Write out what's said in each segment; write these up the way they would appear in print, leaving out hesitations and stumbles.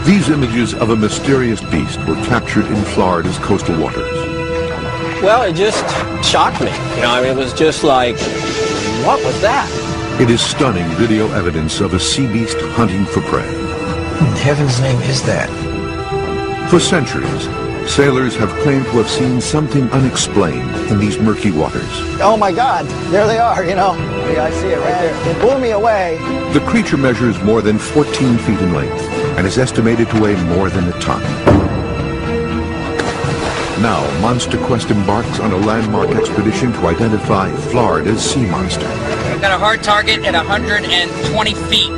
These images of a mysterious beast were captured in Florida's coastal waters. Well, it just shocked me. You know, I mean, it was just like, what was that? It is stunning video evidence of a sea beast hunting for prey. What in heaven's name is that? For centuries, sailors have claimed to have seen something unexplained in these murky waters. Oh my God, there they are, you know. Yeah, I see it right there. It blew me away. The creature measures more than 14 feet in length and is estimated to weigh more than a ton. Now, Monster Quest embarks on a landmark expedition to identify Florida's sea monster. We've got a hard target at 120 feet.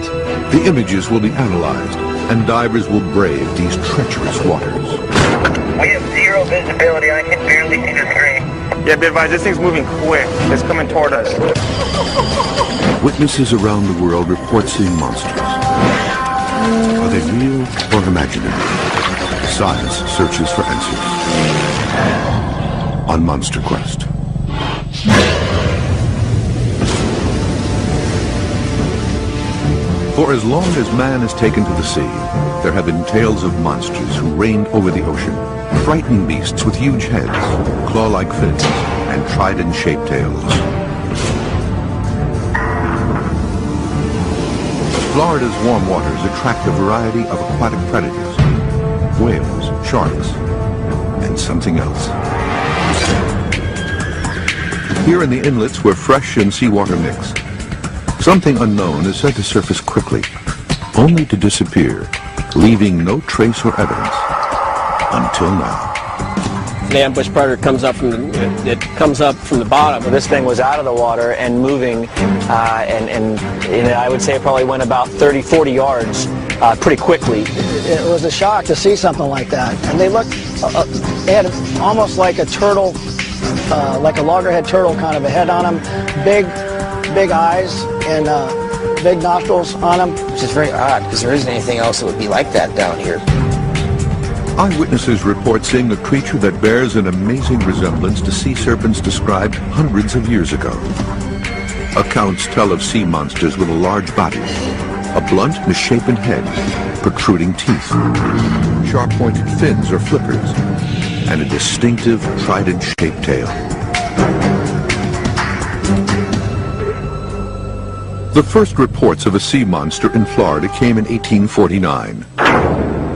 The images will be analyzed, and divers will brave these treacherous waters. We have zero visibility. I can barely see the screen. Yeah, be advised, this thing's moving quick. It's coming toward us. Witnesses around the world report seeing monsters. Are they real or imaginary? Science searches for answers. On Monster Quest. For as long as man has taken to the sea, there have been tales of monsters who reigned over the ocean. Frightening beasts with huge heads, claw-like fins, and trident-shaped tails. Florida's warm waters attract a variety of aquatic predators. Whales, sharks, and something else. Here in the inlets where fresh and seawater mix, something unknown is said to surface quickly, only to disappear, leaving no trace or evidence. Until now. The ambush predator comes up from the bottom. This thing was out of the water and moving, and I would say it probably went about 30, 40 yards pretty quickly. It was a shock to see something like that. And they looked, they had almost like a turtle, like a loggerhead turtle kind of a head on them, big eyes and big nostrils on them. Which is very odd, because there isn't anything else that would be like that down here. Eyewitnesses report seeing a creature that bears an amazing resemblance to sea serpents described hundreds of years ago. Accounts tell of sea monsters with a large body, a blunt, misshapen head, protruding teeth, sharp-pointed fins or flippers, and a distinctive trident-shaped tail. The first reports of a sea monster in Florida came in 1849.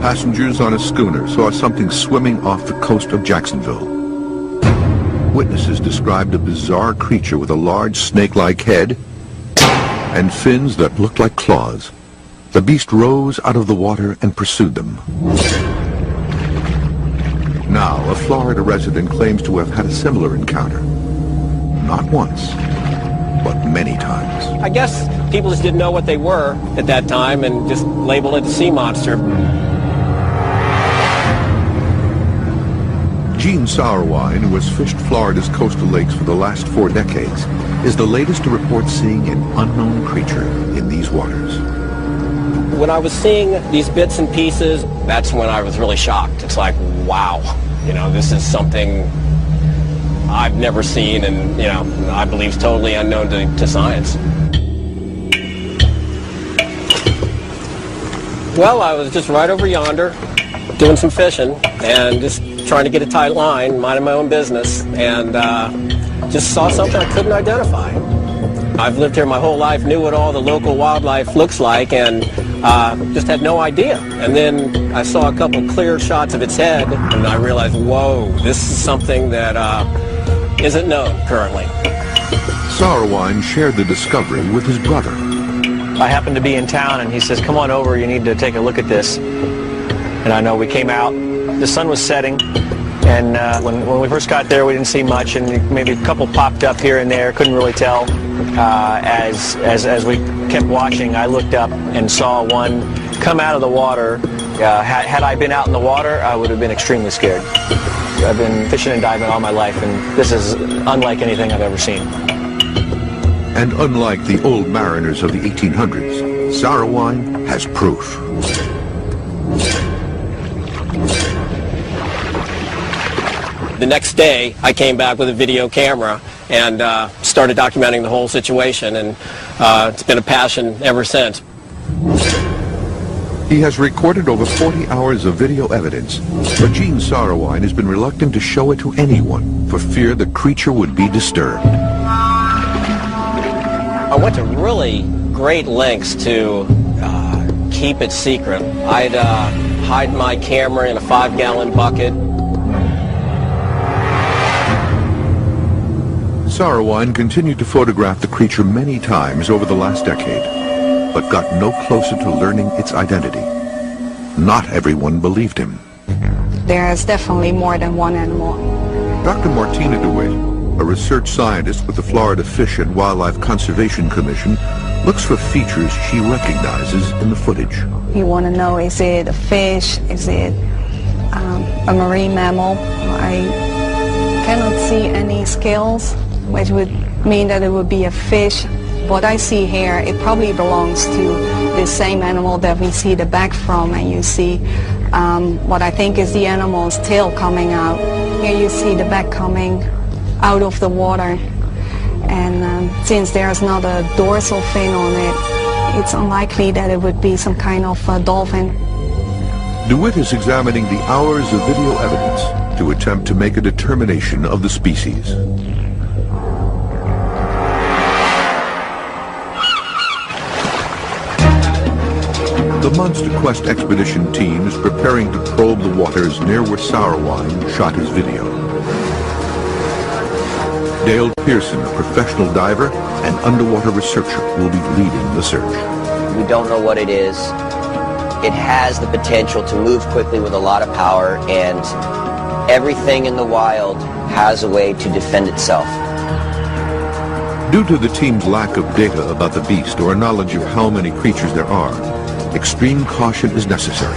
Passengers on a schooner saw something swimming off the coast of Jacksonville. Witnesses described a bizarre creature with a large snake-like head and fins that looked like claws. The beast rose out of the water and pursued them. Now, a Florida resident claims to have had a similar encounter. Not once, but many times. I guess people just didn't know what they were at that time and just labeled it a sea monster. Gene Sauerwein, who has fished Florida's coastal lakes for the last 4 decades, is the latest to report seeing an unknown creature in these waters. When I was seeing these bits and pieces, that's when I was really shocked. It's like, wow, you know, this is something I've never seen and, you know, I believe is totally unknown to science. Well, I was just right over yonder doing some fishing and just trying to get a tight line, minding my own business, and just saw something I couldn't identify. I've lived here my whole life, knew what all the local wildlife looks like, and just had no idea. And then I saw a couple clear shots of its head, and I realized, whoa, this is something that isn't known currently. Sauerwein shared the discovery with his brother. I happened to be in town, and he says, come on over, you need to take a look at this. And I know we came out, the sun was setting, and when we first got there we didn't see much, and maybe a couple popped up here and there, couldn't really tell. As we kept watching, I looked up and saw one come out of the water. Had I been out in the water, I would have been extremely scared. I've been fishing and diving all my life, and this is unlike anything I've ever seen. And unlike the old mariners of the 1800s, Sauerwein has proof. The next day, I came back with a video camera and started documenting the whole situation, and it's been a passion ever since. He has recorded over 40 hours of video evidence, but Gene Sarowine has been reluctant to show it to anyone for fear the creature would be disturbed. I went to really great lengths to keep it secret. I'd hide my camera in a 5-gallon bucket. Sarowine continued to photograph the creature many times over the last decade, but got no closer to learning its identity. Not everyone believed him. There's definitely more than one animal. Dr. Martina DeWitt, a research scientist with the Florida Fish and Wildlife Conservation Commission, looks for features she recognizes in the footage. You want to know, is it a fish? Is it a marine mammal? I cannot see any scales, which would mean that it would be a fish. What I see here, it probably belongs to the same animal that we see the back from, and you see what I think is the animal's tail coming out. Here you see the back coming out of the water, and since there's not a dorsal fin on it, it's unlikely that it would be some kind of dolphin. DeWitt is examining the hours of video evidence to attempt to make a determination of the species. The Monster Quest expedition team is preparing to probe the waters near where Sarowine shot his video. Dale Pearson, a professional diver and underwater researcher, will be leading the search. We don't know what it is. It has the potential to move quickly with a lot of power, and everything in the wild has a way to defend itself. Due to the team's lack of data about the beast or knowledge of how many creatures there are, extreme caution is necessary.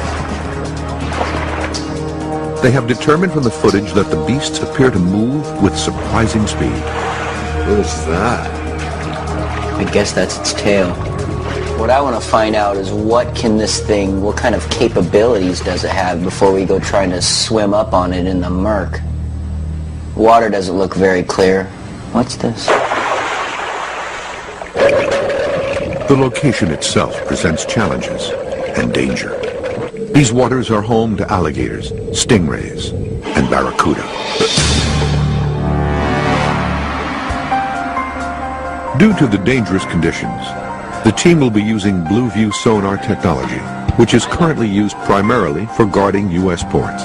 They have determined from the footage that the beasts appear to move with surprising speed. What is that? I guess that's its tail. What I want to find out is what kind of capabilities does it have before we go trying to swim up on it in the murk. Water doesn't look very clear. What's this? The location itself presents challenges and danger. These waters are home to alligators, stingrays, and barracuda. Due to the dangerous conditions, the team will be using Blue View sonar technology, which is currently used primarily for guarding U.S. ports.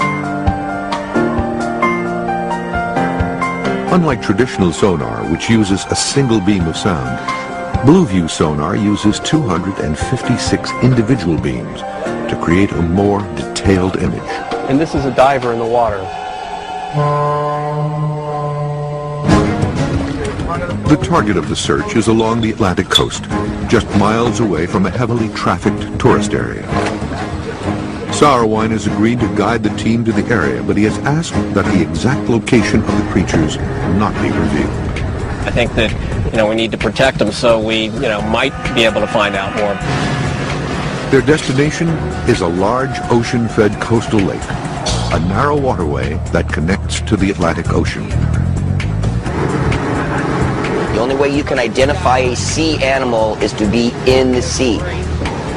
Unlike traditional sonar, which uses a single beam of sound, Blue View sonar uses 256 individual beams to create a more detailed image. And this is a diver in the water. The target of the search is along the Atlantic coast, just miles away from a heavily trafficked tourist area. Sarowine has agreed to guide the team to the area, but he has asked that the exact location of the creatures not be revealed. I think that, we need to protect them, so we, might be able to find out more. Their destination is a large ocean-fed coastal lake, a narrow waterway that connects to the Atlantic Ocean. The only way you can identify a sea animal is to be in the sea.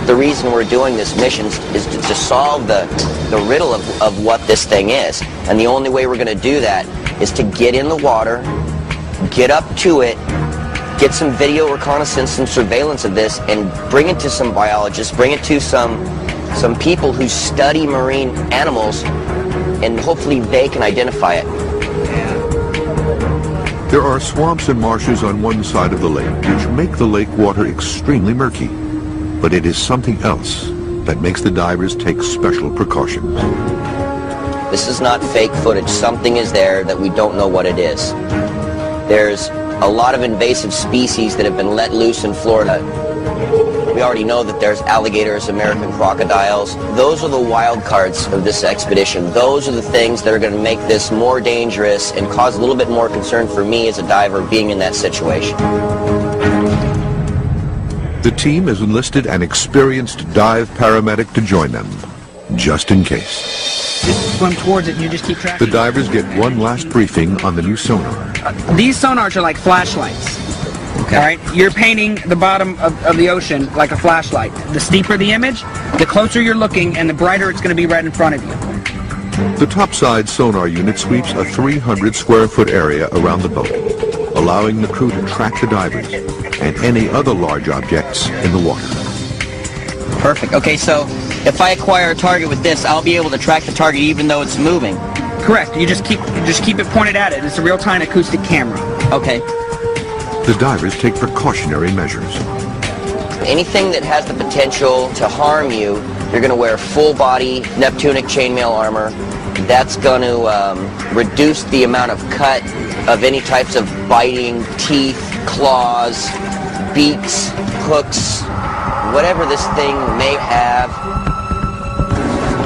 The reason we're doing this mission is to solve the riddle of what this thing is. And the only way we're going to do that is to get in the water, get up to it, get some video reconnaissance, some surveillance of this, and bring it to some biologists, bring it to some people who study marine animals, and hopefully they can identify it. There are swamps and marshes on one side of the lake, which make the lake water extremely murky. But it is something else that makes the divers take special precautions. This is not fake footage. Something is there that we don't know what it is. There's a lot of invasive species that have been let loose in Florida. We already know that there's alligators, American crocodiles. Those are the wild cards of this expedition. Those are the things that are going to make this more dangerous and cause a little bit more concern for me as a diver being in that situation. The team has enlisted an experienced dive paramedic to join them, just in case. Just swim towards it and you just keep tracking. The divers get one last briefing on the new sonar. These sonars are like flashlights. Okay. All right, you're painting the bottom of the ocean like a flashlight. The steeper the image, the closer you're looking, and the brighter it's going to be right in front of you. The topside sonar unit sweeps a 300-square-foot area around the boat, allowing the crew to track the divers and any other large objects in the water. Perfect. Okay, so if I acquire a target with this, I'll be able to track the target even though it's moving. Correct. You just keep it pointed at it. It's a real-time acoustic camera. Okay. The divers take precautionary measures. Anything that has the potential to harm you, you're going to wear full-body Neptunic chainmail armor. That's going to reduce the amount of cut of any types of biting, teeth, claws, beaks, hooks, whatever this thing may have.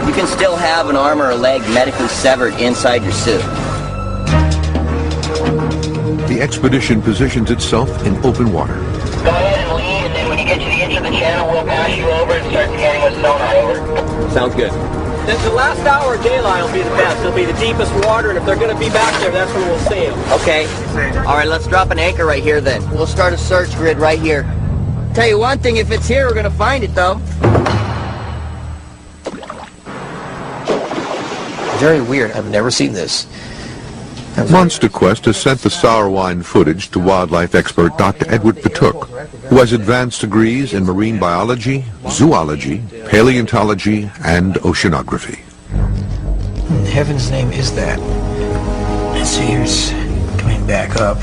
You can still have an arm or a leg medically severed inside your suit. The expedition positions itself in open water. Go ahead and lead, and then when you get to the edge of the channel, we'll pass you over and start scanning with sonar. Over. Sounds good. The last hour of daylight will be the best. It'll be the deepest water, and if they're going to be back there, that's when we'll see them. Okay. All right, let's drop an anchor right here then. We'll start a search grid right here. Tell you one thing, if it's here, we're going to find it, though. Very weird. I've never seen this. Monster Quest has sent the sour wine footage to wildlife expert Dr. Edward Patuk, who has advanced degrees in marine biology, zoology, paleontology, and oceanography. In heaven's name is that? Let's see, here's coming back up.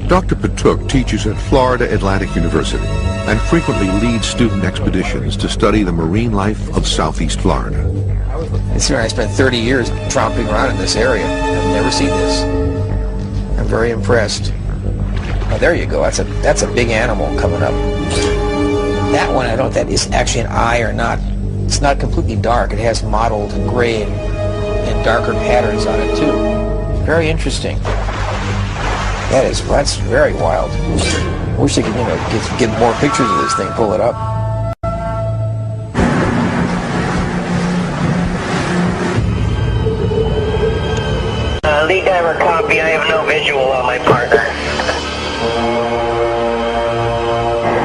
Dr. Patuk teaches at Florida Atlantic University and frequently leads student expeditions to study the marine life of Southeast Florida. I spent 30 years tromping around in this area. I've never seen this. I'm very impressed. Oh, there you go. That's a big animal coming up. That one, I don't know if that is actually an eye or not. It's not completely dark. It has mottled gray and darker patterns on it too. Very interesting. That's very wild. I wish they could, get more pictures of this thing, pull it up. Lead diver copy. I have no visual on my partner.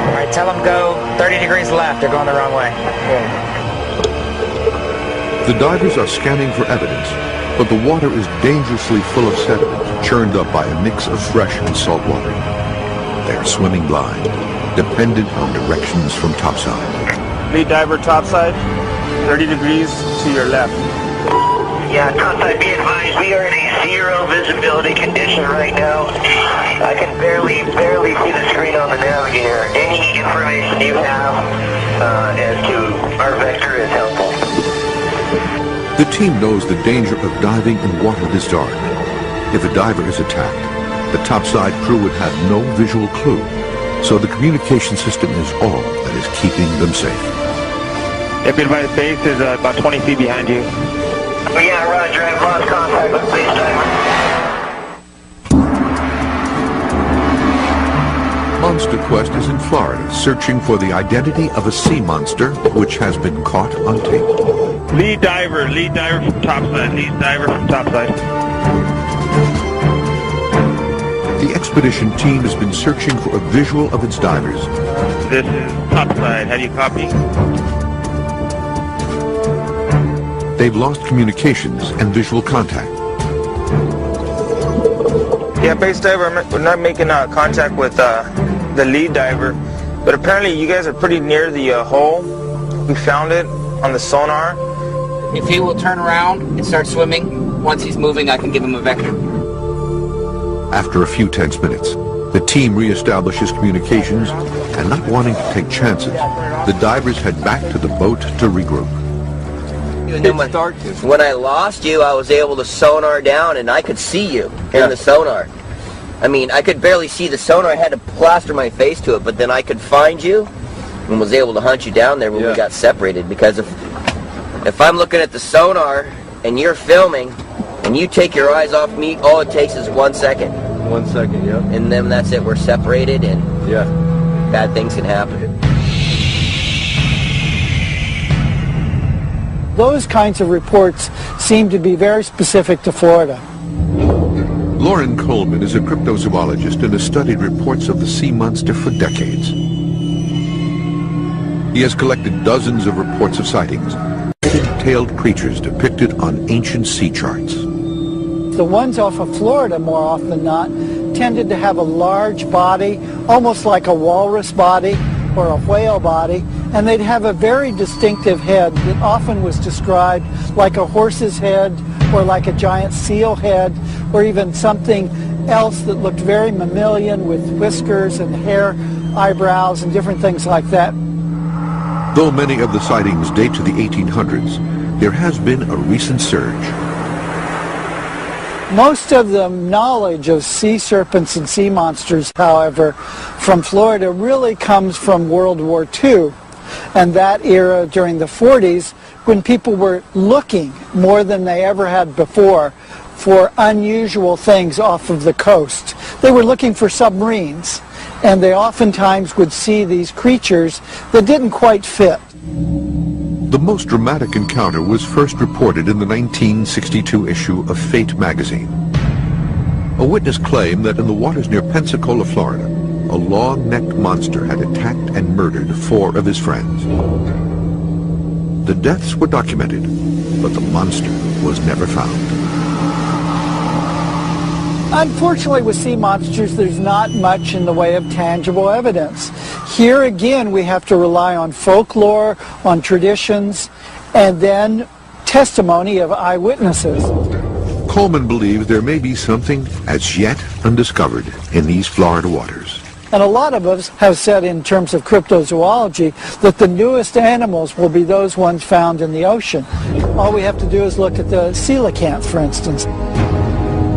All right, tell them go 30 degrees left. They're going the wrong way. The divers are scanning for evidence, but the water is dangerously full of sediment churned up by a mix of fresh and salt water. They are swimming blind, dependent on directions from topside. Lead diver topside, 30 degrees to your left. Yeah, topside, be advised, we are in a zero visibility condition right now. I can barely see the screen on the navigator. Any information you have as to our vector is helpful. The team knows the danger of diving in water this dark. If a diver is attacked, the topside crew would have no visual clue, so the communication system is all that is keeping them safe. If your base is about 20 feet behind you. Oh, yeah, roger. I've lost contact with base diver. Monster Quest is in Florida, searching for the identity of a sea monster which has been caught on tape. Lead diver from topside, lead diver from topside. The expedition team has been searching for a visual of its divers. This is topside. How do you copy? They've lost communications and visual contact. Yeah, base diver, we're not making contact with the lead diver, but apparently you guys are pretty near the hole. We found it on the sonar. If he will turn around and start swimming, once he's moving, I can give him a vector. After a few tense minutes, the team reestablishes communications, and not wanting to take chances, the divers head back to the boat to regroup. And then when I lost you, I was able to sonar down and I could see you in the sonar. I mean, I could barely see the sonar. I had to plaster my face to it, but then I could find you and was able to hunt you down there when we got separated. Because if I'm looking at the sonar and you're filming and you take your eyes off me, all it takes is 1 second. 1 second, yeah. And then that's it. We're separated and bad things can happen. Those kinds of reports seem to be very specific to Florida. Loren Coleman is a cryptozoologist and has studied reports of the sea monster for decades. He has collected dozens of reports of sightings, tailed creatures depicted on ancient sea charts. The ones off of Florida, more often than not, tended to have a large body, almost like a walrus body or a whale body, and they'd have a very distinctive head that often was described like a horse's head or like a giant seal head or even something else that looked very mammalian with whiskers and hair, eyebrows, and different things like that. Though many of the sightings date to the 1800s, there has been a recent surge. Most of the knowledge of sea serpents and sea monsters, however, from Florida really comes from World War II and that era during the 40s when people were looking more than they ever had before for unusual things off of the coast. They were looking for submarines, and they oftentimes would see these creatures that didn't quite fit. The most dramatic encounter was first reported in the 1962 issue of Fate magazine. A witness claimed that in the waters near Pensacola, Florida, a long-necked monster had attacked and murdered 4 of his friends. The deaths were documented, but the monster was never found. Unfortunately, with sea monsters, there's not much in the way of tangible evidence. Here again, we have to rely on folklore, on traditions, and then testimony of eyewitnesses. Coleman believes there may be something as yet undiscovered in these Florida waters. And a lot of us have said in terms of cryptozoology that the newest animals will be those ones found in the ocean. All we have to do is look at the coelacanth, for instance.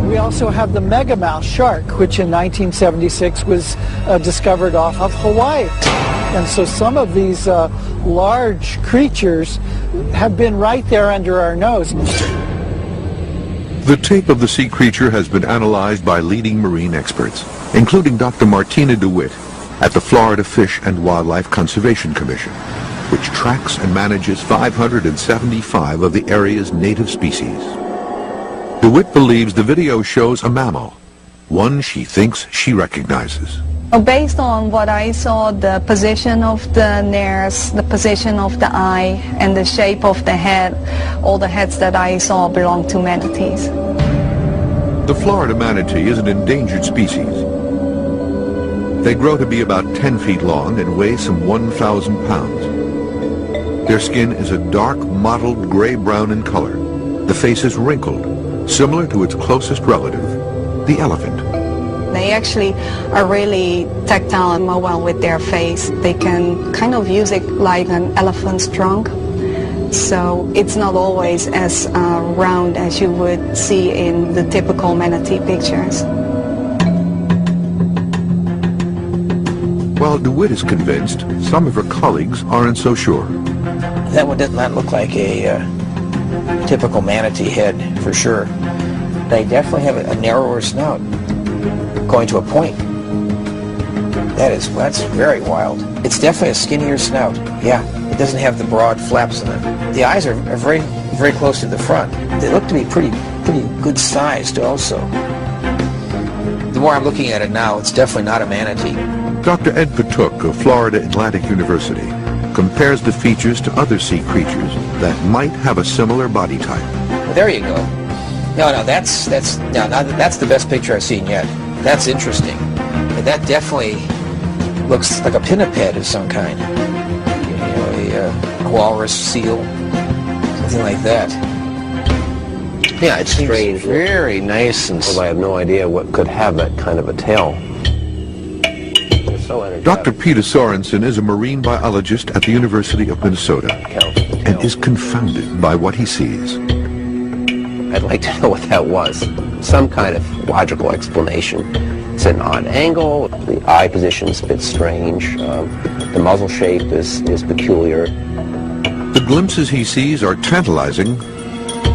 We also have the megamouth shark, which in 1976 was discovered off of Hawaii. And so some of these large creatures have been right there under our nose. The tape of the sea creature has been analyzed by leading marine experts, including Dr. Martina DeWitt at the Florida Fish and Wildlife Conservation Commission, which tracks and manages 575 of the area's native species. DeWitt believes the video shows a mammal, one she thinks she recognizes. Based on what I saw, the position of the Ness, the position of the eye, and the shape of the head, all the heads that I saw belong to manatees. The Florida manatee is an endangered species. They grow to be about 10 feet long and weigh some 1,000 pounds. Their skin is a dark, mottled gray-brown in color. The face is wrinkled, similar to its closest relative, the elephant. They actually are really tactile and mobile with their face. They can kind of use it like an elephant's trunk. So it's not always as round as you would see in the typical manatee pictures. While DeWitt is convinced, some of her colleagues aren't so sure. That one does not look like a typical manatee head, for sure. They definitely have a narrower snout, going to a point. That's very wild. It's definitely a skinnier snout. Yeah, it doesn't have the broad flaps in it. The eyes are very, very close to the front. They look to be pretty good sized also. The more I'm looking at it now, it's definitely not a manatee. Dr. Ed Patuk of Florida Atlantic University compares the features to other sea creatures that might have a similar body type. Well, there you go. No, that's the best picture I've seen yet. That's interesting. That definitely looks like a pinniped of some kind. You know, a walrus seal, something like that. Yeah, it's strange. Very nice, and I have no idea what could have that kind of a tail. So Dr. Peter Sorensen is a marine biologist at the University of Minnesota and is confounded by what he sees. I'd like to know what that was. Some kind of logical explanation. It's an odd angle, the eye position's a bit strange, the muzzle shape is peculiar. The glimpses he sees are tantalizing,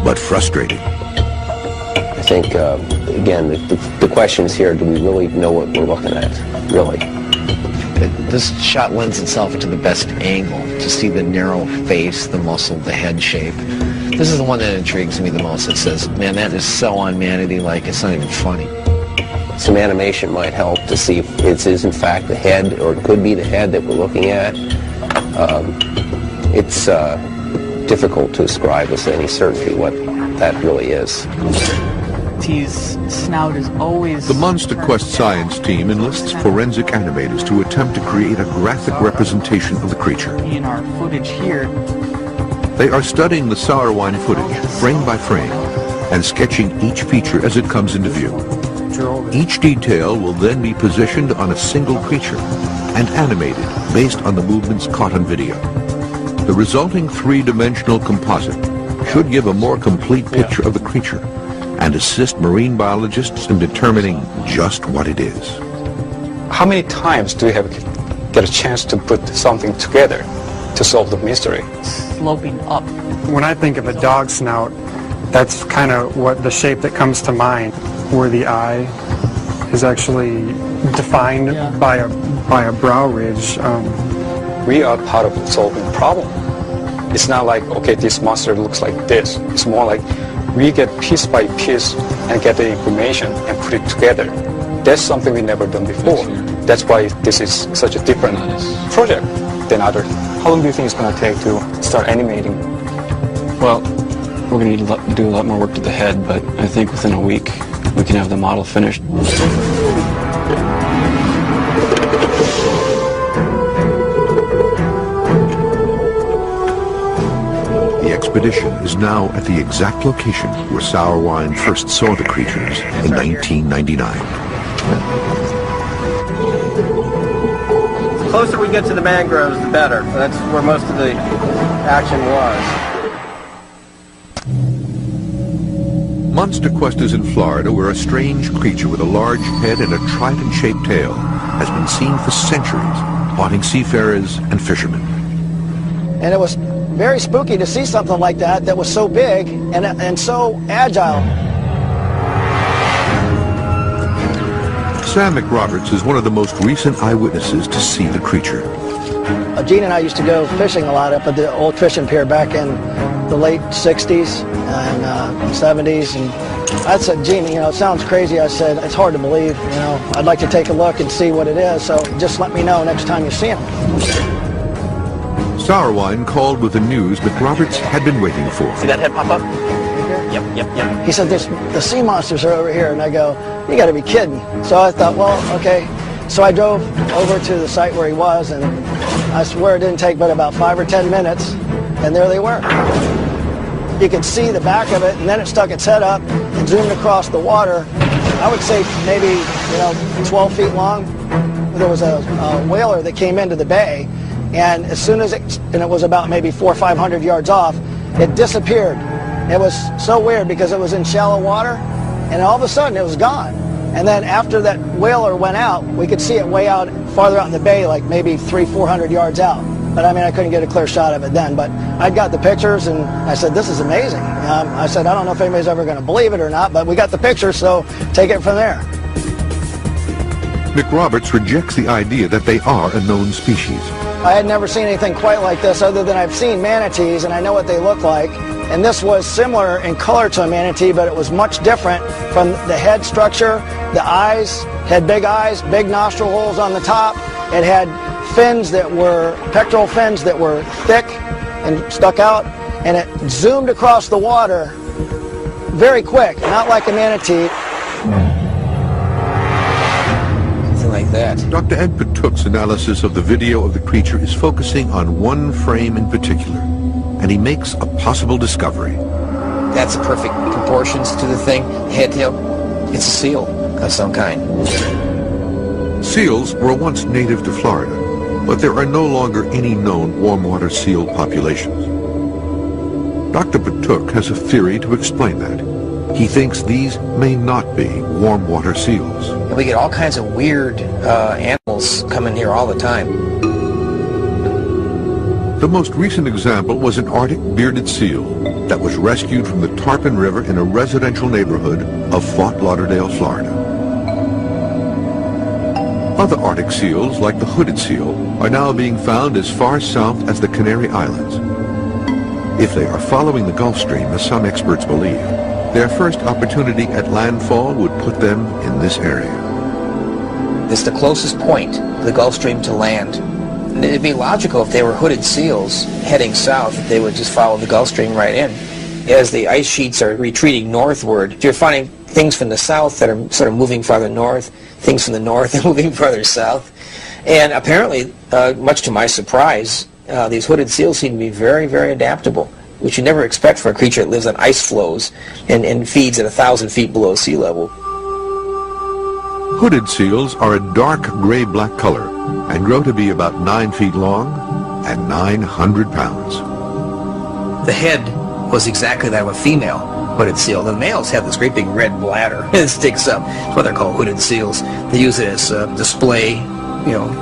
but frustrating. I think, again, the question is here, do we really know what we're looking at, really? This shot lends itself to the best angle, to see the narrow face, the muscle, the head shape. This is the one that intrigues me the most. It says, man, that is so unmanatee-like, it's not even funny. Some animation might help to see if it is in fact the head, or it could be the head that we're looking at. It's difficult to describe with any certainty what that really is. His snout is always... The Monster Quest science team enlists forensic animators to attempt to create a graphic representation of the creature. In our footage here, they are studying the Sauerwein footage, frame by frame, and sketching each feature as it comes into view. Each detail will then be positioned on a single creature and animated based on the movements caught on video. The resulting three-dimensional composite should give a more complete picture of the creature and assist marine biologists in determining just what it is. How many times do you get a chance to put something together to solve the mystery? sloping up. When I think of a dog snout, that's kind of what the shape that comes to mind, where the eye is actually defined by a brow ridge. We are part of solving the problem. It's not like, okay, this monster looks like this. It's more like we get piece by piece and get the information and put it together. That's something we've never done before. That's why this is such a different project than others. How long do you think it's going to take to start animating? Well, we're going to need to do a lot more work to the head, but I think within a week we can have the model finished. The expedition is now at the exact location where Sauerwein first saw the creatures in 1999. The closer we get to the mangroves, the better. That's where most of the action was. Monster Quest is in Florida, where a strange creature with a large head and a trident-shaped tail has been seen for centuries, haunting seafarers and fishermen. And it was very spooky to see something like that that was so big and so agile. Sam McRoberts is one of the most recent eyewitnesses to see the creature. Gene and I used to go fishing a lot up at the old fishing pier back in the late 60s and 70s. And I said, Gene, you know, it sounds crazy. I said, it's hard to believe, you know. I'd like to take a look and see what it is, so just let me know next time you see him. Sauerwein called with the news McRoberts had been waiting for. See that head pop up? Yep. He said, the sea monsters are over here. And I go, you got to be kidding. So I thought, well, okay. So I drove over to the site where he was, and I swear it didn't take but about 5 or 10 minutes, and there they were. You could see the back of it, and then it stuck its head up and zoomed across the water. I would say maybe, 12 feet long. There was a whaler that came into the bay, and as soon as it was about maybe 400 or 500 yards off, it disappeared. It was so weird because it was in shallow water, and all of a sudden it was gone. And then after that whaler went out, we could see it way out, farther out in the bay, like maybe 300-400 yards out. But I mean, I couldn't get a clear shot of it then. But I got the pictures, and I said, this is amazing. I said, I don't know if anybody's ever going to believe it or not, but we got the pictures, so take it from there. McRoberts rejects the idea that they are a known species. I had never seen anything quite like this other than I've seen manatees, and I know what they look like. And this was similar in color to a manatee, but it was much different from the head structure. The eyes had big eyes, big nostril holes on the top. It had fins that were, pectoral fins that were thick and stuck out. And it zoomed across the water very quick, not like a manatee. Something like that. Dr. Ed Patuk's analysis of the video of the creature is focusing on one frame in particular, and he makes a possible discovery. That's the perfect proportions to the thing. Head, tail. It's a seal of some kind. Seals were once native to Florida, but there are no longer any known warm water seal populations. Dr. Patuk has a theory to explain that. He thinks these may not be warm water seals. And we get all kinds of weird animals coming here all the time. The most recent example was an Arctic bearded seal that was rescued from the Tarpon River in a residential neighborhood of Fort Lauderdale, Florida. Other Arctic seals, like the hooded seal, are now being found as far south as the Canary Islands. If they are following the Gulf Stream, as some experts believe, their first opportunity at landfall would put them in this area. It's the closest point, the Gulf Stream, to land. And it'd be logical if they were hooded seals heading south, they would just follow the Gulf Stream right in. As the ice sheets are retreating northward, you're finding things from the south that are sort of moving farther north, things from the north that are moving farther south. And apparently, much to my surprise, these hooded seals seem to be very, very adaptable, which you never expect for a creature that lives on ice floes and feeds at 1,000 feet below sea level. Hooded seals are a dark gray-black color and grow to be about 9 feet long and 900 pounds. The head was exactly that of a female hooded seal. The males have this great big red bladder that sticks up. That's why they're called hooded seals. They use it as a display,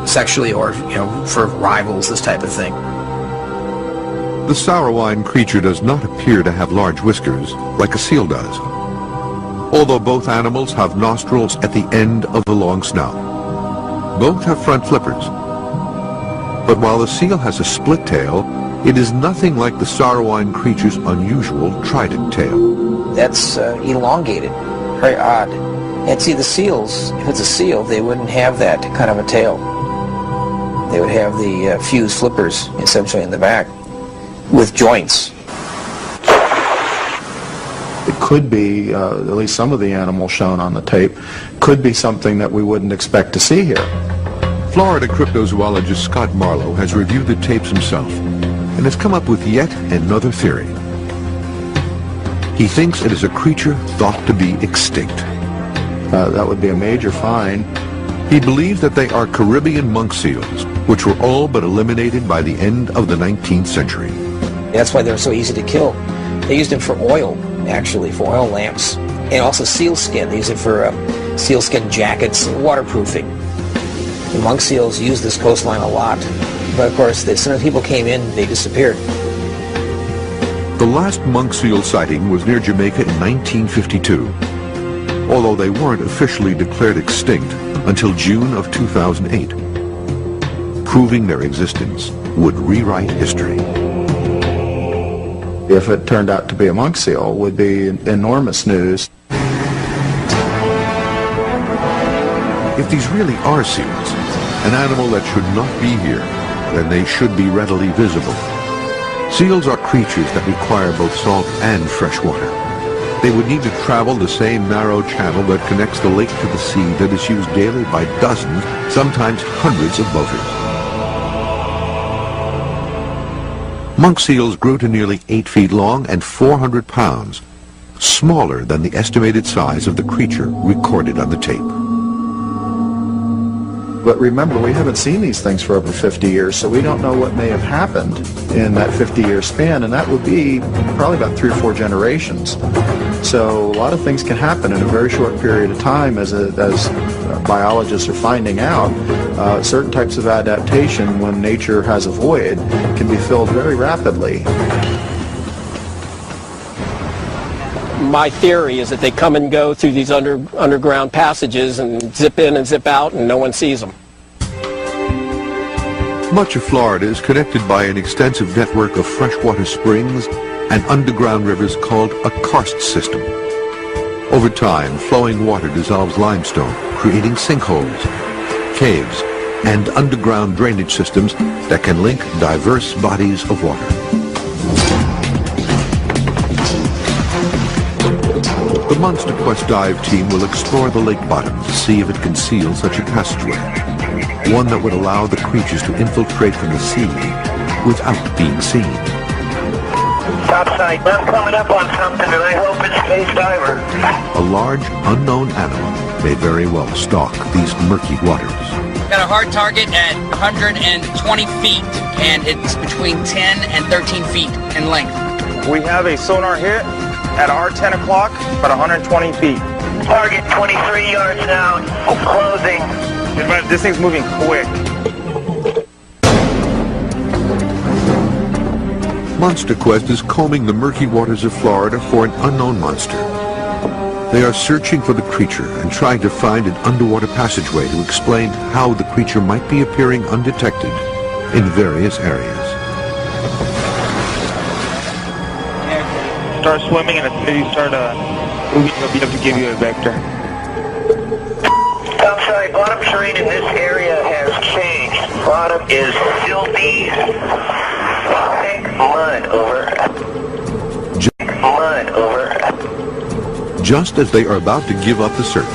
sexually or, for rivals, this type of thing. The sour-wine creature does not appear to have large whiskers like a seal does, although both animals have nostrils at the end of the long snout. Both have front flippers. But while the seal has a split tail, it is nothing like the sour-wine creature's unusual trident tail. That's elongated, very odd. And see, the seals, if it's a seal, they wouldn't have that kind of a tail. They would have the fused flippers essentially in the back with joints. It could be, at least some of the animals shown on the tape, could be something that we wouldn't expect to see here. Florida cryptozoologist Scott Marlowe has reviewed the tapes himself and has come up with yet another theory. He thinks it is a creature thought to be extinct. That would be a major find. He believes that they are Caribbean monk seals, which were all but eliminated by the end of the 19th century. That's why they're so easy to kill. They used them for oil, actually, for oil lamps, and also sealskin. They use it for sealskin jackets and waterproofing. The monk seals use this coastline a lot, but of course, as soon as people came in, they disappeared. The last monk seal sighting was near Jamaica in 1952, although they weren't officially declared extinct until June of 2008. Proving their existence would rewrite history. If it turned out to be a monk seal, would be enormous news. If these really are seals, an animal that should not be here, then they should be readily visible. Seals are creatures that require both salt and fresh water. They would need to travel the same narrow channel that connects the lake to the sea that is used daily by dozens, sometimes hundreds of boaters. Monk seals grew to nearly 8 feet long and 400 pounds, smaller than the estimated size of the creature recorded on the tape. But remember, we haven't seen these things for over 50 years, so we don't know what may have happened in that 50-year span, and that would be probably about 3 or 4 generations. So a lot of things can happen in a very short period of time, as biologists are finding out. Certain types of adaptation, when nature has a void, can be filled very rapidly. My theory is that they come and go through these underground passages and zip in and zip out and no one sees them. Much of Florida is connected by an extensive network of freshwater springs and underground rivers called a karst system. Over time, flowing water dissolves limestone, creating sinkholes, caves, and underground drainage systems that can link diverse bodies of water. The Monster Quest dive team will explore the lake bottom to see if it can seal such a passageway, one that would allow the creatures to infiltrate from the sea without being seen. Topside, I'm coming up on something and I hope it's Space Diver. A large, unknown animal may very well stalk these murky waters. Got a hard target at 120 feet, and it's between 10 and 13 feet in length. We have a sonar hit at our 10 o'clock, about 120 feet. Target 23 yards now, closing. This thing's moving quick. Monster Quest is combing the murky waters of Florida for an unknown monster. They are searching for the creature and trying to find an underwater passageway to explain how the creature might be appearing undetected in various areas. start swimming, and as soon as you start moving, he'll be able to give you a vector. I'm sorry, bottom terrain in this area has changed. Bottom is filthy, thick mud, over. Mud, over. Just as they are about to give up the search,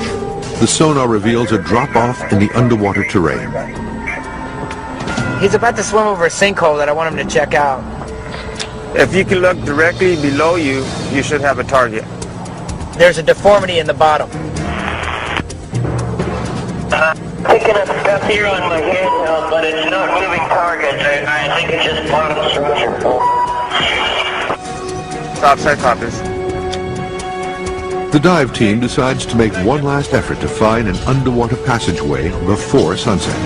the sonar reveals a drop-off in the underwater terrain. He's about to swim over a sinkhole that I want him to check out. If you can look directly below you, you should have a target. There's a deformity in the bottom. Picking up stuff here on my handheld, but it's not moving targets. I think it's just bottom structure. Topside copies. The dive team decides to make one last effort to find an underwater passageway before sunset.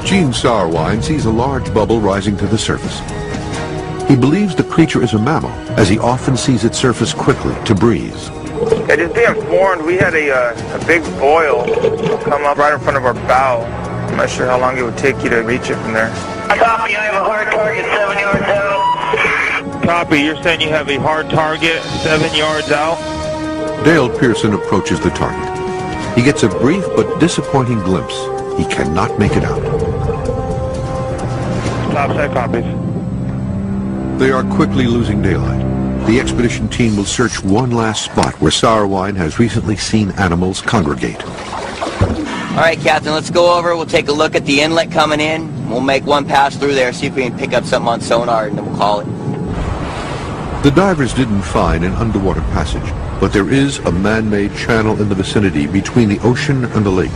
Gene Sauerwein sees a large bubble rising to the surface. He believes the creature is a mammal, as he often sees it surface quickly to breathe. Yeah, just be informed, we had a big boil come up right in front of our bow. I'm not sure how long it would take you to reach it from there. Copy, I have a hard target 7 yards out. Copy, you're saying you have a hard target 7 yards out? Dale Pearson approaches the target. He gets a brief but disappointing glimpse. He cannot make it out. Topside copies. They are quickly losing daylight. The expedition team will search one last spot where Sauerwein has recently seen animals congregate. All right, Captain, let's go over. We'll take a look at the inlet coming in. We'll make one pass through there, see if we can pick up something on sonar, and then we'll call it. The divers didn't find an underwater passage, but there is a man-made channel in the vicinity between the ocean and the lake.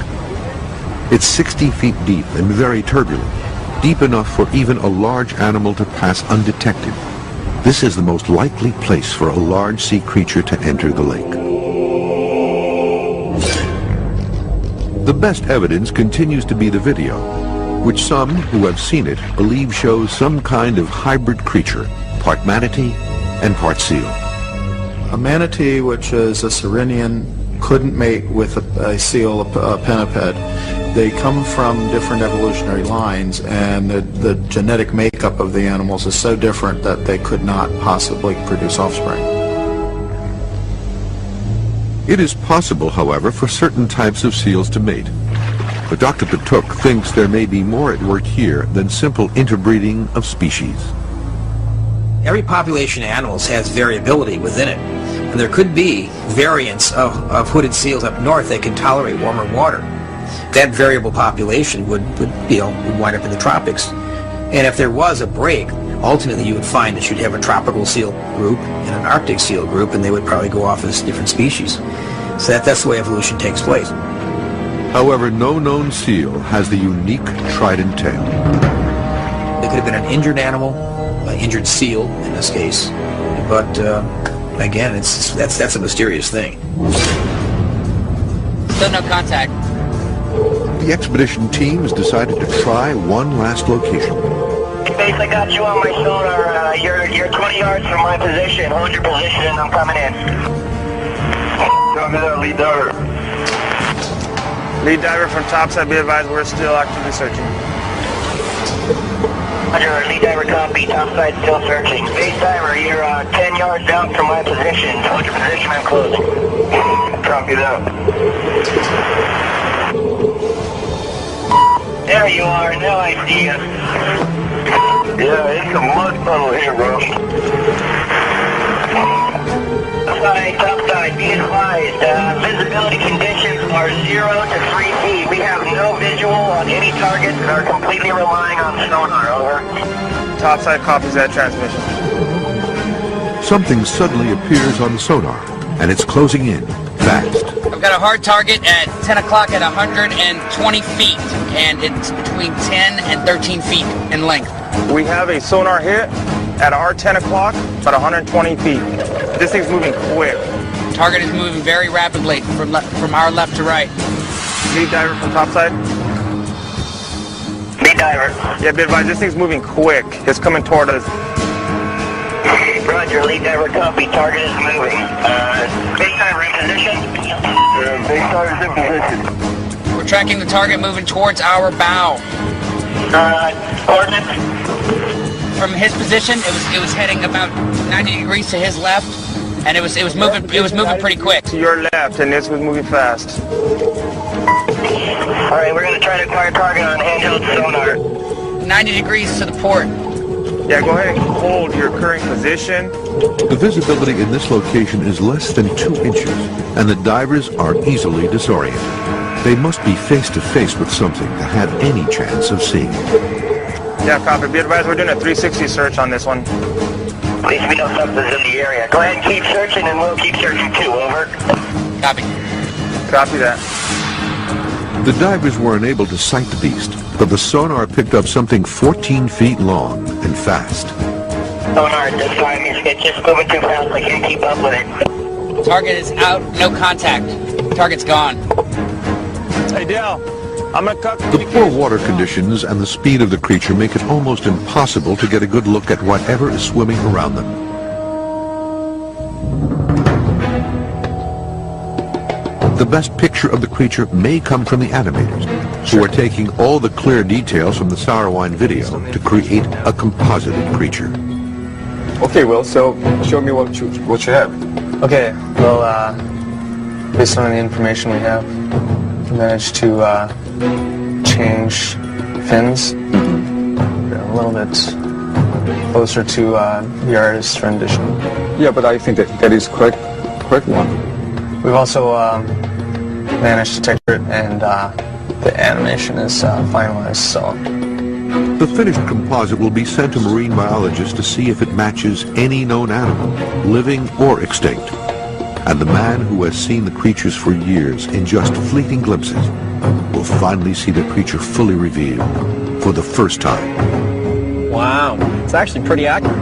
It's 60 feet deep and very turbulent, deep enough for even a large animal to pass undetected. This is the most likely place for a large sea creature to enter the lake. The best evidence continues to be the video, which some who have seen it believe shows some kind of hybrid creature, part manatee and part seal. A manatee, which is a Sirenian, couldn't mate with a seal, a pinniped. They come from different evolutionary lines, and the genetic makeup of the animals is so different that they could not possibly produce offspring. It is possible, however, for certain types of seals to mate. But Dr. Patuk thinks there may be more at work here than simple interbreeding of species. Every population of animals has variability within it, and there could be variants of hooded seals up north that can tolerate warmer water. That variable population would wind up in the tropics. And if there was a break, ultimately you would find that you'd have a tropical seal group and an Arctic seal group, and they would probably go off as different species. So that's the way evolution takes place. However, no known seal has the unique trident tail. It could have been an injured animal, an injured seal in this case, but again, that's a mysterious thing. Still no contact. The expedition team has decided to try one last location. Base, I got you on my sonar. You're 20 yards from my position. Hold your position and I'm coming in. Copy that, lead diver. Lead diver from topside, be advised we're still actively searching. Roger, lead diver copy, topside still searching. Base diver, you're 10 yards out from my position. Hold your position, I'm closing. Copy that. There you are, now I see you. Yeah, it's a mud puddle here, bro. Topside, be advised, visibility conditions are 0 to 3 feet. We have no visual on any targets and are completely relying on sonar, over. Topside copies that transmission. Something suddenly appears on the sonar, and it's closing in, fast. I've got a hard target at 10 o'clock at 120 feet, and it's between 10 and 13 feet in length. We have a sonar hit at our 10 o'clock at 120 feet. This thing's moving quick. Target is moving very rapidly from our left to right. Lead diver from topside. Lead diver. Yeah, be advised, this thing's moving quick. It's coming toward us. Roger, lead diver copy. Target is moving. Base diver in position. Base diver's in position. We're tracking the target moving towards our bow. Coordinates. from his position, it was heading about 90 degrees to his left, and it was moving pretty quick. To your left, and this was moving fast. All right, we're going to try to acquire target on handheld sonar. 90 degrees to the port. Yeah, go ahead and hold your current position. The visibility in this location is less than 2 inches, and the divers are easily disoriented. They must be face to face with something to have any chance of seeing it. Yeah, copy. Be advised, we're doing a 360 search on this one. Please, we know something's in the area. Go ahead and keep searching, and we'll keep searching too. Over. Copy. Copy that. The divers were unable to sight the beast, but the sonar picked up something 14 feet long and fast. Sonar, this time it's just moving too fast. I can't keep up with it. Target is out, no contact. Target's gone. Hey, Dale, I'm going to cut The poor water conditions and the speed of the creature make it almost impossible to get a good look at whatever is swimming around them. The best picture of the creature may come from the animators, who are taking all the clear details from the Sauerwein video to create a composited creature. Okay, Will, so show me what you have. Okay, well, based on the information we have, we managed to change fins a little bit closer to the artist's rendition. Yeah, but I think that is correct one. We've also managed to texture it, and the animation is finalized, so... The finished composite will be sent to marine biologists to see if it matches any known animal, living or extinct. And the man who has seen the creatures for years in just fleeting glimpses will finally see the creature fully revealed for the first time. Wow, it's actually pretty accurate.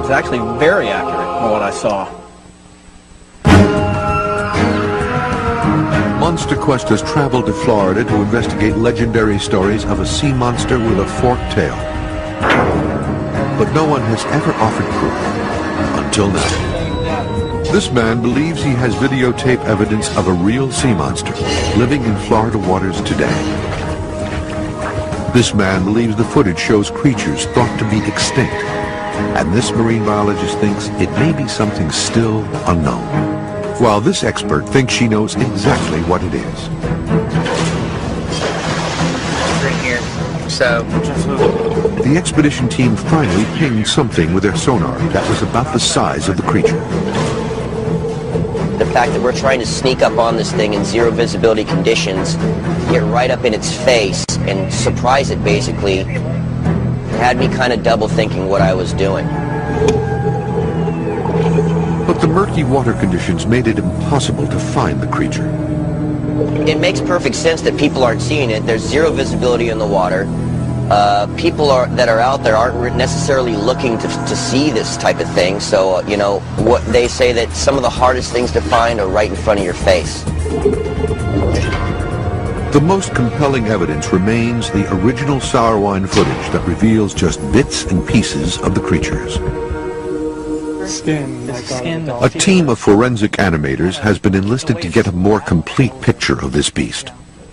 It's actually very accurate from what I saw. Monster Quest has traveled to Florida to investigate legendary stories of a sea monster with a forked tail. But no one has ever offered proof until now. This man believes he has videotape evidence of a real sea monster living in Florida waters today. This man believes the footage shows creatures thought to be extinct, and this marine biologist thinks it may be something still unknown, while this expert thinks she knows exactly what it is. Right here. So, The expedition team finally pinged something with their sonar that was about the size of the creature. The fact that we're trying to sneak up on this thing in zero visibility conditions, get right up in its face and surprise it basically, had me kind of double thinking what I was doing. But the murky water conditions made it impossible to find the creature. It makes perfect sense that people aren't seeing it. There's zero visibility in the water. People that are out there aren't necessarily looking to see this type of thing. So, you know, what they say that some of the hardest things to find are right in front of your face. The most compelling evidence remains the original Sauerwein footage that reveals just bits and pieces of the creatures. A team of forensic animators has been enlisted to get a more complete picture of this beast.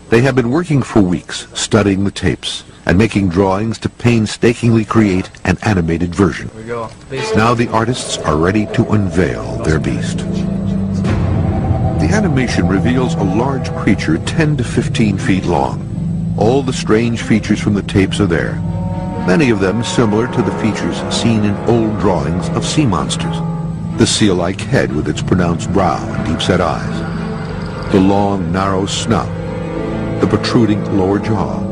They have been working for weeks, studying the tapes and making drawings to painstakingly create an animated version. Now the artists are ready to unveil their beast. The animation reveals a large creature 10 to 15 feet long. All the strange features from the tapes are there, many of them similar to the features seen in old drawings of sea monsters. The seal-like head with its pronounced brow and deep-set eyes, the long, narrow snout, the protruding lower jaw,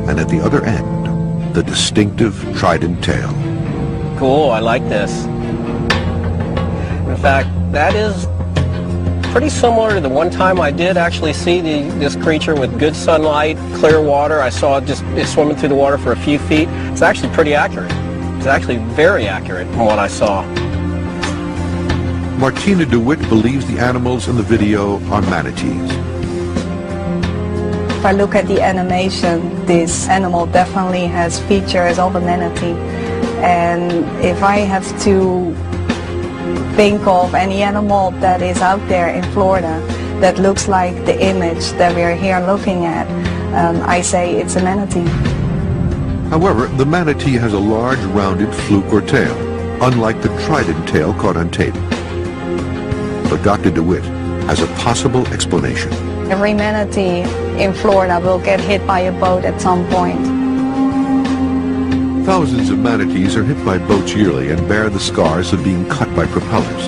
and at the other end, the distinctive trident tail. Cool, I like this. In fact, that is pretty similar to the one time I did actually see this creature with good sunlight, clear water. I saw it just swimming through the water for a few feet. It's actually pretty accurate. It's actually very accurate from what I saw. Martina DeWitt believes the animals in the video are manatees. If I look at the animation, this animal definitely has features of a manatee. And if I have to think of any animal that is out there in Florida that looks like the image that we're here looking at, I say it's a manatee. However, the manatee has a large rounded fluke or tail, unlike the trident tail caught on tape. But Dr. DeWitt has a possible explanation. Every manatee in Florida will get hit by a boat at some point. Thousands of manatees are hit by boats yearly and bear the scars of being cut by propellers.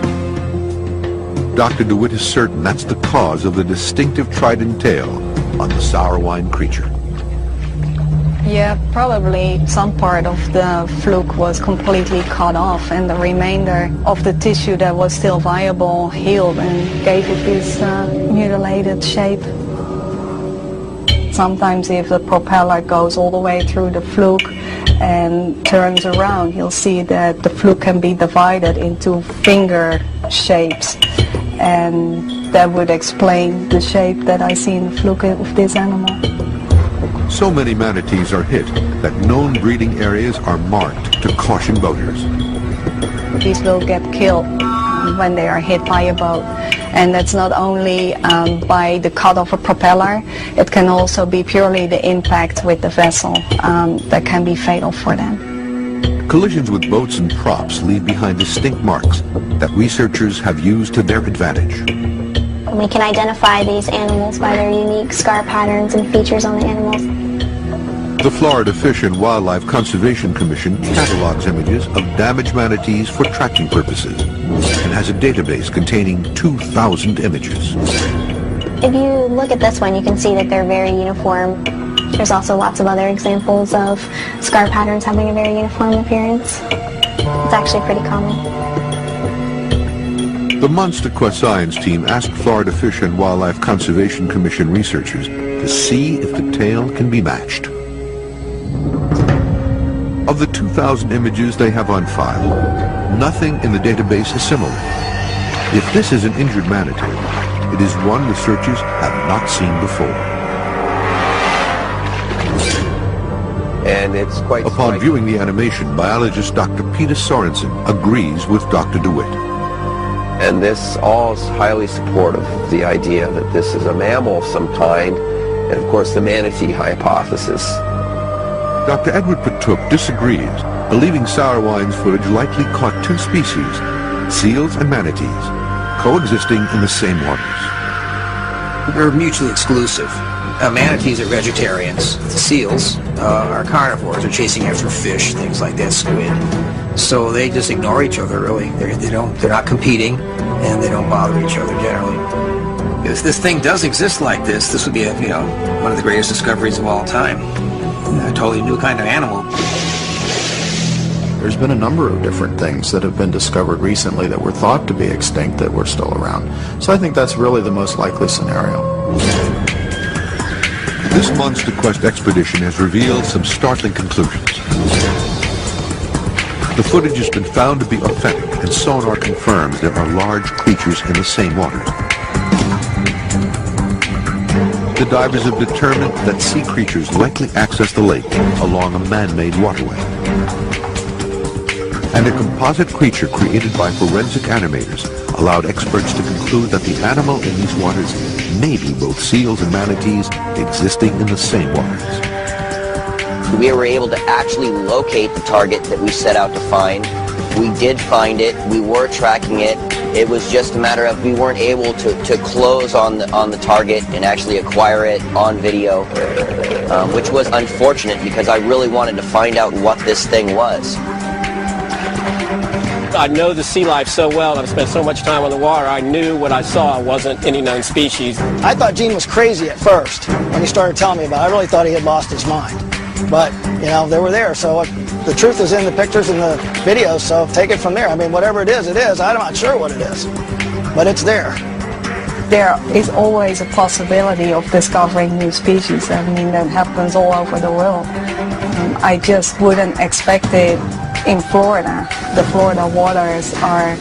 Dr. DeWitt is certain that's the cause of the distinctive trident tail on the sour wine creature. Yeah, probably some part of the fluke was completely cut off and the remainder of the tissue that was still viable healed and gave it this mutilated shape. Sometimes if the propeller goes all the way through the fluke and turns around, you'll see that the fluke can be divided into finger shapes, and that would explain the shape that I see in the fluke of this animal. So many manatees are hit that known breeding areas are marked to caution boaters. These will get killed when they are hit by a boat. And that's not only by the cut of a propeller, it can also be purely the impact with the vessel that can be fatal for them. Collisions with boats and props leave behind distinct marks that researchers have used to their advantage. We can identify these animals by their unique scar patterns and features on the animals. The Florida Fish and Wildlife Conservation Commission catalogs images of damaged manatees for tracking purposes and has a database containing 2,000 images. If you look at this one, you can see that they're very uniform. There's also lots of other examples of scar patterns having a very uniform appearance. It's actually pretty common. The Monster Quest science team asked Florida Fish and Wildlife Conservation Commission researchers to see if the tail can be matched. Of the 2,000 images they have on file, nothing in the database is similar. If this is an injured manatee, it is one researchers have not seen before. And it's quite Upon striking. viewing the animation, biologist Dr. Peter Sorensen agrees with Dr. DeWitt. And this all is highly supportive of the idea that this is a mammal of some kind, and of course the manatee hypothesis. Dr. Edward Patook disagrees, believing sour wine's footage likely caught two species, seals and manatees, coexisting in the same waters. They're mutually exclusive. Manatees are vegetarians. The seals are carnivores. They're chasing after fish, things like that, squid. So they just ignore each other, really. They're not competing, and they don't bother each other generally. If this thing does exist like this, this would be one of the greatest discoveries of all time. A totally new kind of animal. There's been a number of different things that have been discovered recently that were thought to be extinct that were still around. So I think that's really the most likely scenario. This Monster Quest expedition has revealed some startling conclusions. The footage has been found to be authentic, and sonar confirms there are large creatures in the same waters. The divers have determined that sea creatures likely access the lake along a man-made waterway. And a composite creature created by forensic animators allowed experts to conclude that the animal in these waters may be both seals and manatees existing in the same waters. We were able to actually locate the target that we set out to find. We did find it. We were tracking it. It was just a matter of we weren't able to close on the target and actually acquire it on video, which was unfortunate because I really wanted to find out what this thing was. I know the sea life so well. I've spent so much time on the water. I knew what I saw wasn't any known species. I thought Gene was crazy at first when he started telling me about it. I really thought he had lost his mind. But, they were there. So the truth is in the pictures and the videos, so take it from there. I mean, whatever it is, it is. I'm not sure what it is, but it's there. There is always a possibility of discovering new species. I mean, that happens all over the world. I just wouldn't expect it in Florida. The Florida waters are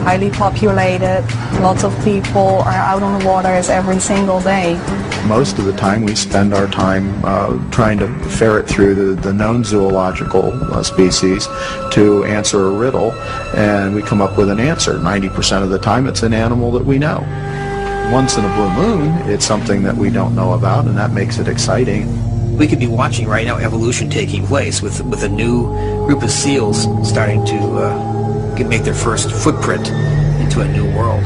highly populated. Lots of people are out on the waters every single day. Most of the time we spend our time trying to ferret through the known zoological species to answer a riddle, and we come up with an answer. 90% of the time it's an animal that we know. Once in a blue moon, it's something that we don't know about, and that makes it exciting. We could be watching right now evolution taking place with a new group of seals starting to make their first footprint into a new world.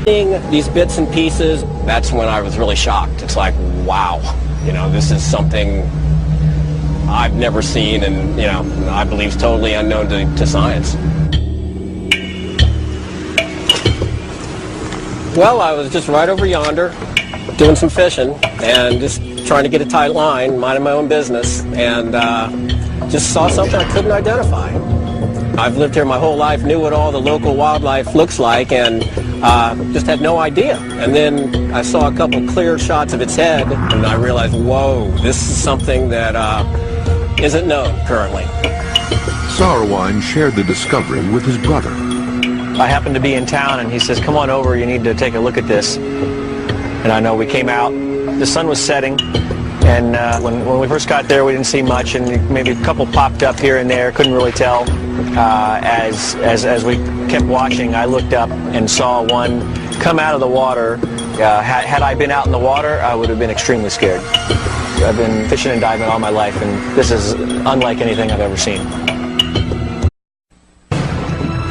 Seeing these bits and pieces, that's when I was really shocked. It's like, wow, you know, this is something I've never seen, and, you know, I believe is totally unknown to science. Well, I was just right over yonder doing some fishing and just trying to get a tight line, minding my own business, and just saw something I couldn't identify. I've lived here my whole life, knew what all the local wildlife looks like, and just had no idea. And then I saw a couple clear shots of its head, and I realized, whoa, this is something that isn't known currently. Sarwine shared the discovery with his brother. I happened to be in town, and he says, come on over, you need to take a look at this. And I know we came out, the sun was setting, and when we first got there we didn't see much, and maybe a couple popped up here and there, couldn't really tell. As we kept watching, I looked up and saw one come out of the water. Had I been out in the water, I would have been extremely scared. I've been fishing and diving all my life, and this is unlike anything I've ever seen.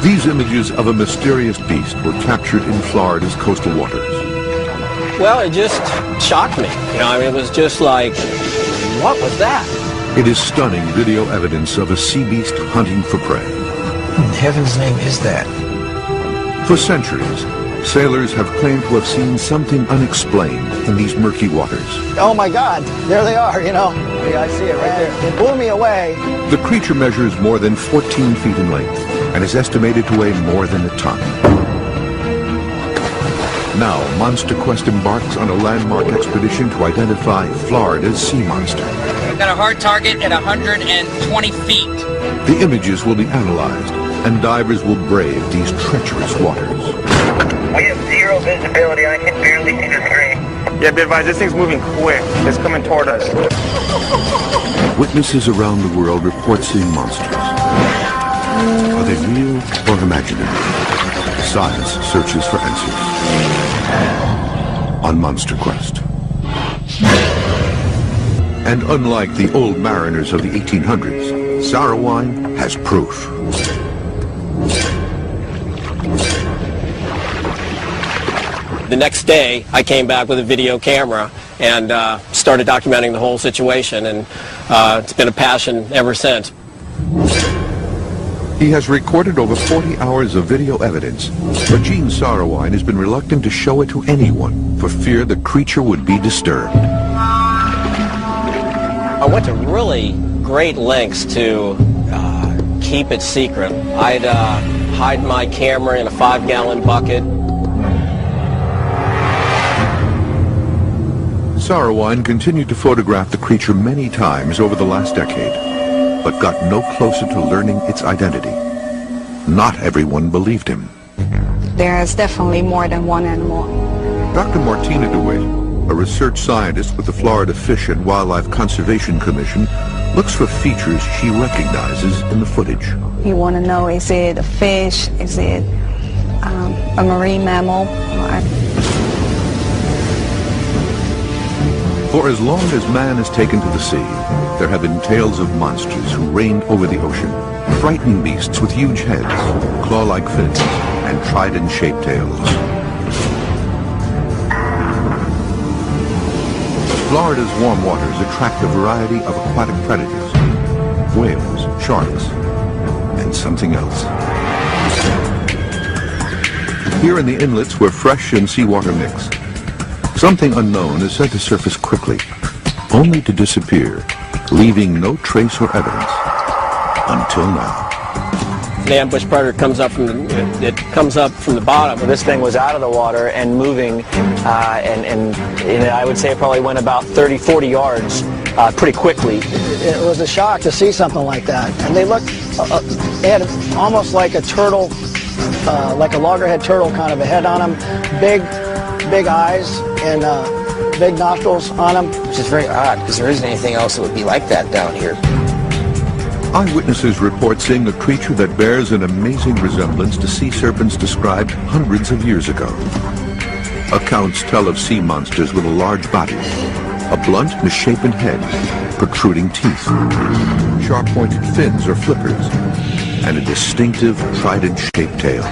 These images of a mysterious beast were captured in Florida's coastal waters. Well, it just shocked me. You know, I mean, it was just like, what was that? It is stunning video evidence of a sea beast hunting for prey. In heaven's name is that? For centuries, sailors have claimed to have seen something unexplained in these murky waters. Oh my God, there they are, you know. Yeah, I see it right there. It blew me away. The creature measures more than 14 feet in length and is estimated to weigh more than a ton. Now, Monster Quest embarks on a landmark expedition to identify Florida's sea monster. We've got a hard target at 120 feet. The images will be analyzed, and divers will brave these treacherous waters. We have zero visibility. I can barely see the screen. Yeah, be advised, this thing's moving quick. It's coming toward us. Witnesses around the world report seeing monsters. Are they real or imaginary? Science searches for answers. On Monster Quest. And unlike the old mariners of the 1800s, Sarwine has proof. The next day, I came back with a video camera and started documenting the whole situation, and it's been a passion ever since. He has recorded over 40 hours of video evidence, but Gene Sarwine has been reluctant to show it to anyone for fear the creature would be disturbed. I went to really great lengths to keep it secret. I'd hide my camera in a 5-gallon bucket. Sarwine continued to photograph the creature many times over the last decade, but got no closer to learning its identity. Not everyone believed him. There is definitely more than one animal. Dr. Martina DeWitt, a research scientist with the Florida Fish and Wildlife Conservation Commission, looks for features she recognizes in the footage. You want to know, is it a fish? Is it a marine mammal? For as long as man has taken to the sea, there have been tales of monsters who reigned over the ocean, frightening beasts with huge heads, claw-like fins, and trident-shaped tails. Florida's warm waters attract a variety of aquatic predators, whales, sharks, and something else. Here in the inlets where fresh and seawater mix, something unknown is said to surface quickly, only to disappear, leaving no trace or evidence until now. The ambush predator comes up from the bottom. This thing was out of the water and moving, and I would say it probably went about 30-40 yards pretty quickly. It was a shock to see something like that, and they looked, they had almost like a turtle, like a loggerhead turtle kind of a head on them, big eyes and big nostrils on them. Which is very odd, because there isn't anything else that would be like that down here. Eyewitnesses report seeing a creature that bears an amazing resemblance to sea serpents described hundreds of years ago. Accounts tell of sea monsters with a large body, A blunt, misshapen head, protruding teeth, sharp-pointed fins or flippers, and a distinctive trident-shaped tail.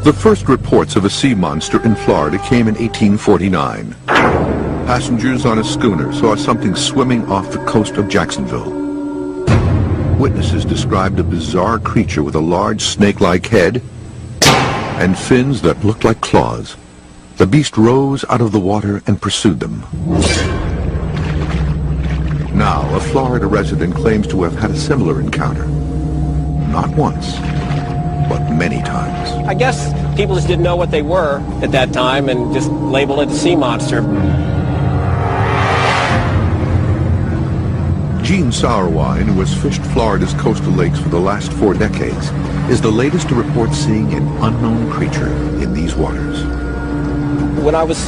The first reports of a sea monster in Florida came in 1849. Passengers on a schooner saw something swimming off the coast of Jacksonville. Witnesses described a bizarre creature with a large snake-like head and fins that looked like claws. The beast rose out of the water and pursued them. Now, a Florida resident claims to have had a similar encounter. Not once, but many times. I guess people just didn't know what they were at that time and just labeled it a sea monster. Gene Sauerwein, who has fished Florida's coastal lakes for the last 4 decades, is the latest to report seeing an unknown creature in these waters. When I was